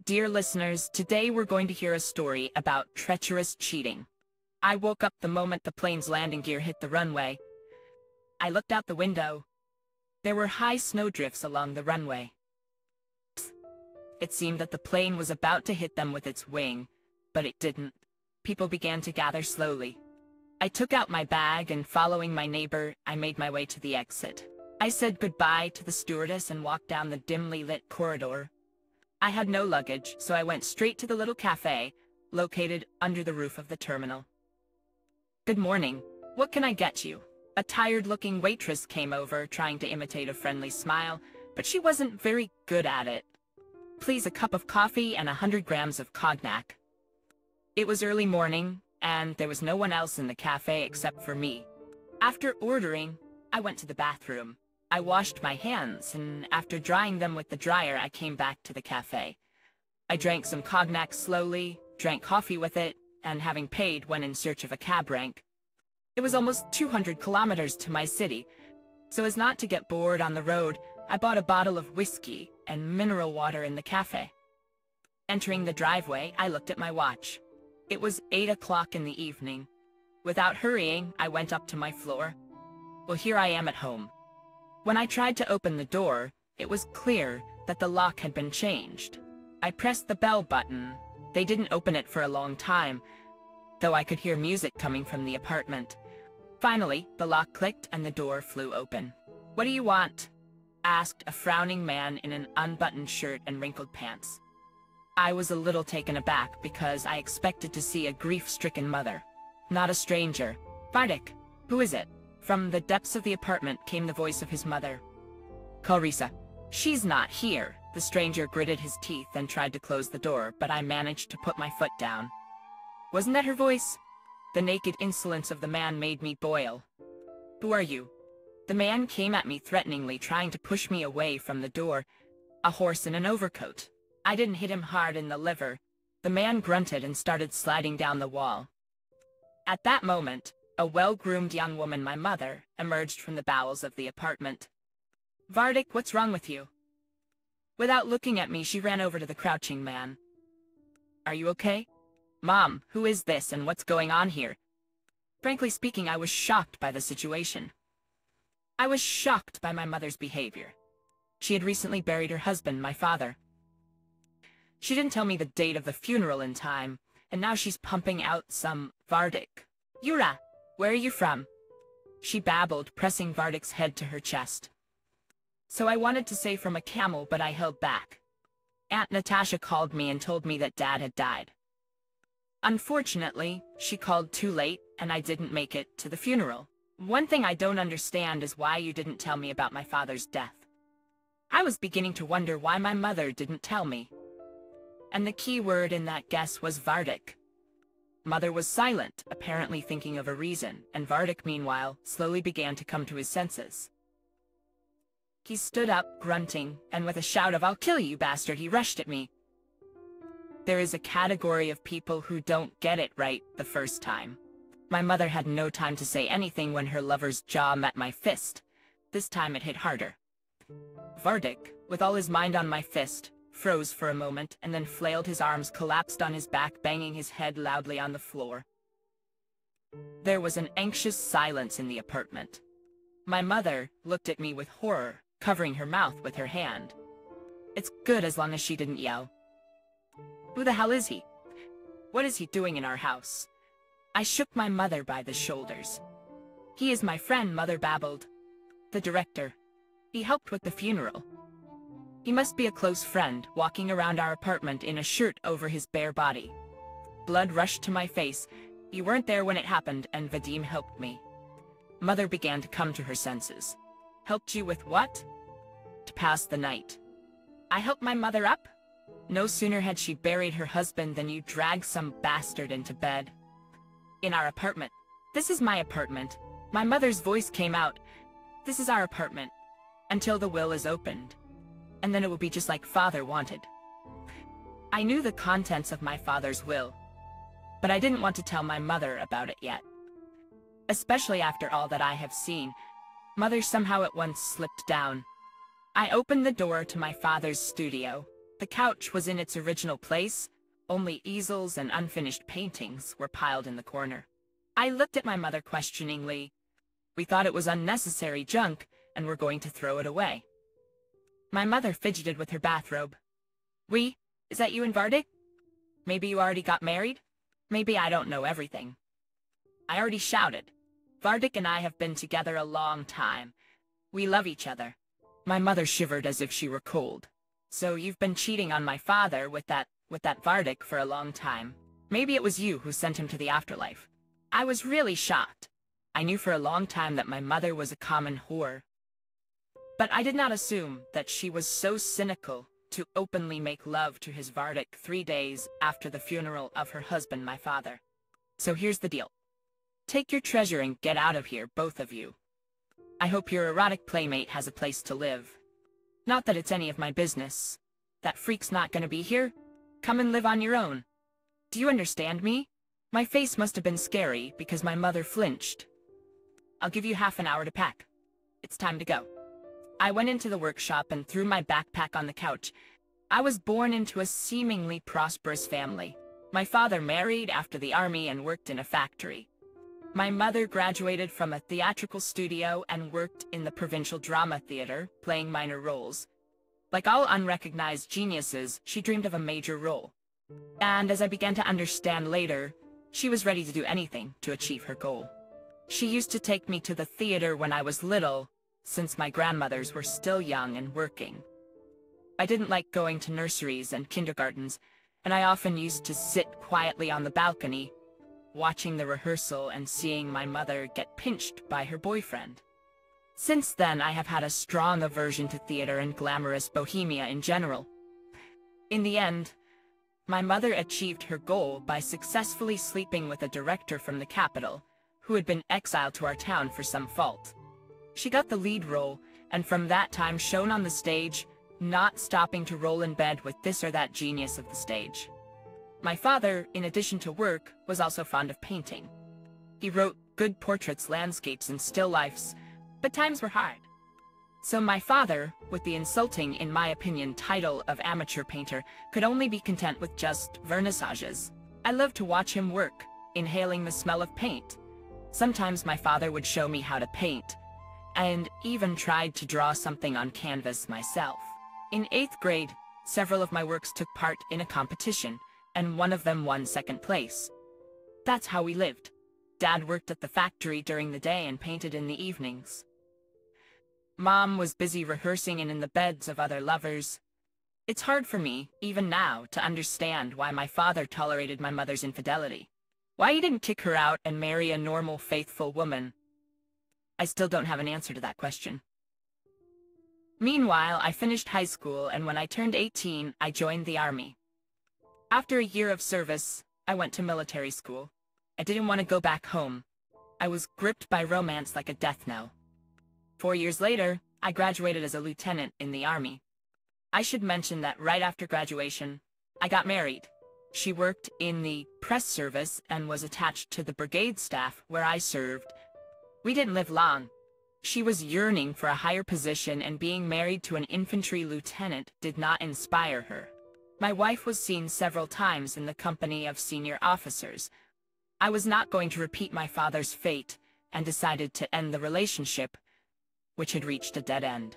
Dear listeners, today we're going to hear a story about treacherous cheating. I woke up the moment the plane's landing gear hit the runway. I looked out the window. There were high snowdrifts along the runway. It seemed that the plane was about to hit them with its wing, but it didn't. People began to gather slowly. I took out my bag and, following my neighbor, I made my way to the exit. I said goodbye to the stewardess and walked down the dimly lit corridor. I had no luggage, so I went straight to the little cafe, located under the roof of the terminal. Good morning. What can I get you? A tired-looking waitress came over, trying to imitate a friendly smile, but she wasn't very good at it. Please, a cup of coffee and 100 grams of cognac. It was early morning, and there was no one else in the cafe except for me. After ordering, I went to the bathroom. I washed my hands, and after drying them with the dryer, I came back to the cafe. I drank some cognac slowly, drank coffee with it, and having paid, went in search of a cab rank. It was almost 200 kilometers to my city. So as not to get bored on the road, I bought a bottle of whiskey and mineral water in the cafe. Entering the driveway, I looked at my watch. It was 8 o'clock in the evening. Without hurrying, I went up to my floor. Well, here I am at home. When I tried to open the door, it was clear that the lock had been changed. I pressed the bell button. They didn't open it for a long time, though I could hear music coming from the apartment. Finally, the lock clicked and the door flew open. "What do you want?" asked a frowning man in an unbuttoned shirt and wrinkled pants. I was a little taken aback because I expected to see a grief-stricken mother, not a stranger. "Bardik, who is it?" From the depths of the apartment came the voice of his mother. "Call Risa. She's not here." The stranger gritted his teeth and tried to close the door, but I managed to put my foot down. Wasn't that her voice? The naked insolence of the man made me boil. "Who are you?" The man came at me threateningly, trying to push me away from the door. A horse in an overcoat. I didn't hit him hard in the liver. The man grunted and started sliding down the wall. At that moment, a well-groomed young woman, my mother, emerged from the bowels of the apartment. "Bardik, what's wrong with you?" Without looking at me, she ran over to the crouching man. "Are you okay?" "Mom, who is this and what's going on here?" Frankly speaking, I was shocked by the situation. I was shocked by my mother's behavior. She had recently buried her husband, my father. She didn't tell me the date of the funeral in time, and now she's pumping out some Bardik. "Yura, where are you from?" she babbled, pressing Bardik's head to her chest. So I wanted to say from a camel, but I held back. Aunt Natasha called me and told me that Dad had died. Unfortunately, she called too late, and I didn't make it to the funeral. One thing I don't understand is why you didn't tell me about my father's death. I was beginning to wonder why my mother didn't tell me. And the key word in that guess was Bardik. Mother was silent, apparently thinking of a reason, and Bardik, meanwhile, slowly began to come to his senses. He stood up, grunting, and with a shout of "I'll kill you, bastard," he rushed at me. There is a category of people who don't get it right the first time. My mother had no time to say anything when her lover's jaw met my fist. This time it hit harder. Bardik, with all his mind on my fist, froze for a moment and then flailed his arms, collapsed on his back, banging his head loudly on the floor. There was an anxious silence in the apartment. My mother looked at me with horror, covering her mouth with her hand. It's good as long as she didn't yell. "Who the hell is he? What is he doing in our house?" I shook my mother by the shoulders. "He is my friend," Mother babbled. "The director. He helped with the funeral. He must be a close friend, walking around our apartment in a shirt over his bare body." Blood rushed to my face. "You weren't there when it happened, and Vadim helped me." Mother began to come to her senses. "Helped you with what?" "To pass the night." I helped my mother up? No sooner had she buried her husband than you dragged some bastard into bed. In our apartment. This is my apartment. My mother's voice came out. "This is our apartment. Until the will is opened. And then it will be just like Father wanted." I knew the contents of my father's will, but I didn't want to tell my mother about it yet. Especially after all that I have seen, Mother somehow at once slipped down. I opened the door to my father's studio, The couch was in its original place, only easels and unfinished paintings were piled in the corner. I looked at my mother questioningly. We thought it was unnecessary junk and were going to throw it away. My mother fidgeted with her bathrobe. Is that you and Vardik? Maybe you already got married? Maybe I don't know everything. I already shouted. Vardik and I have been together a long time. We love each other. My mother shivered as if she were cold. So you've been cheating on my father with that Vardik for a long time. Maybe it was you who sent him to the afterlife. I was really shocked. I knew for a long time that my mother was a common whore. But I did not assume that she was so cynical to openly make love to his Vardik 3 days after the funeral of her husband, my father. So here's the deal. Take your treasure and get out of here, both of you. I hope your erotic playmate has a place to live. Not that it's any of my business. That freak's not gonna be here. Come and live on your own. Do you understand me? My face must have been scary because my mother flinched. I'll give you half an hour to pack. It's time to go. I went into the workshop and threw my backpack on the couch. I was born into a seemingly prosperous family. My father married after the army and worked in a factory. My mother graduated from a theatrical studio and worked in the provincial drama theater, playing minor roles. Like all unrecognized geniuses, she dreamed of a major role. And as I began to understand later, she was ready to do anything to achieve her goal. She used to take me to the theater when I was little, since my grandmothers were still young and working. I didn't like going to nurseries and kindergartens, and I often used to sit quietly on the balcony, watching the rehearsal and seeing my mother get pinched by her boyfriend. Since then, I have had a strong aversion to theater and glamorous bohemia in general. In the end, my mother achieved her goal by successfully sleeping with a director from the capital, who had been exiled to our town for some fault. She got the lead role, and from that time shone on the stage, not stopping to roll in bed with this or that genius of the stage. My father, in addition to work, was also fond of painting. He wrote good portraits, landscapes, and still lifes, but times were hard. So my father, with the insulting, in my opinion, title of amateur painter, could only be content with just vernissages. I loved to watch him work, inhaling the smell of paint. Sometimes my father would show me how to paint, and even tried to draw something on canvas myself. In 8th grade, several of my works took part in a competition, and one of them won 2nd place. That's how we lived. Dad worked at the factory during the day and painted in the evenings. Mom was busy rehearsing and in the beds of other lovers. It's hard for me, even now, to understand why my father tolerated my mother's infidelity. Why he didn't kick her out and marry a normal, faithful woman. I still don't have an answer to that question. Meanwhile, I finished high school, and when I turned 18, I joined the army. After a year of service, I went to military school. I didn't want to go back home. I was gripped by romance like a death knell. 4 years later, I graduated as a lieutenant in the army. I should mention that right after graduation, I got married. She worked in the press service and was attached to the brigade staff where I served. We didn't live long. She was yearning for a higher position, and being married to an infantry lieutenant did not inspire her. My wife was seen several times in the company of senior officers. I was not going to repeat my father's fate and decided to end the relationship, which had reached a dead end.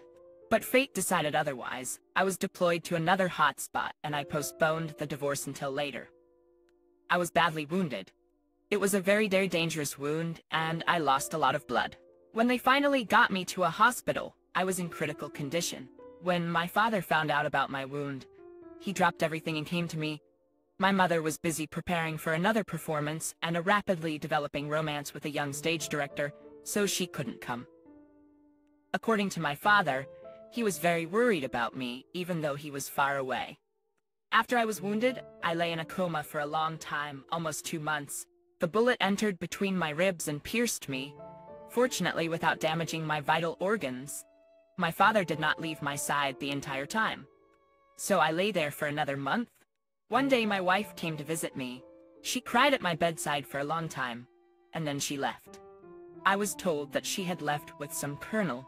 But fate decided otherwise. I was deployed to another hotspot, and I postponed the divorce until later. I was badly wounded. It was a very dangerous wound, and I lost a lot of blood. When they finally got me to a hospital, I was in critical condition. When my father found out about my wound, he dropped everything and came to me. My mother was busy preparing for another performance and a rapidly developing romance with a young stage director, so she couldn't come. According to my father, he was very worried about me, even though he was far away. After I was wounded, I lay in a coma for a long time, almost 2 months. The bullet entered between my ribs and pierced me, fortunately without damaging my vital organs. My father did not leave my side the entire time. So I lay there for another month. One day my wife came to visit me. She cried at my bedside for a long time, and then she left. I was told that she had left with some colonel.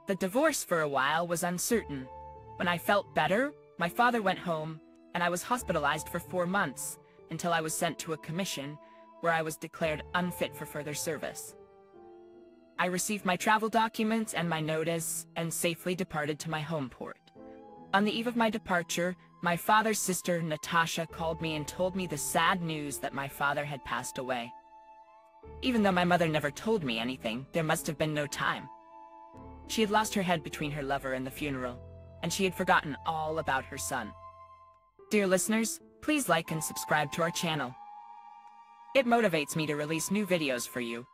The divorce for a while was uncertain. When I felt better, My father went home, and I was hospitalized for 4 months, until I was sent to a commission, where I was declared unfit for further service. I received my travel documents and my notice, and safely departed to my home port. On the eve of my departure, my father's sister, Natasha, called me and told me the sad news that my father had passed away. Even though my mother never told me anything, there must have been no time. She had lost her head between her lover and the funeral, and she had forgotten all about her son. Dear listeners, please like and subscribe to our channel. It motivates me to release new videos for you.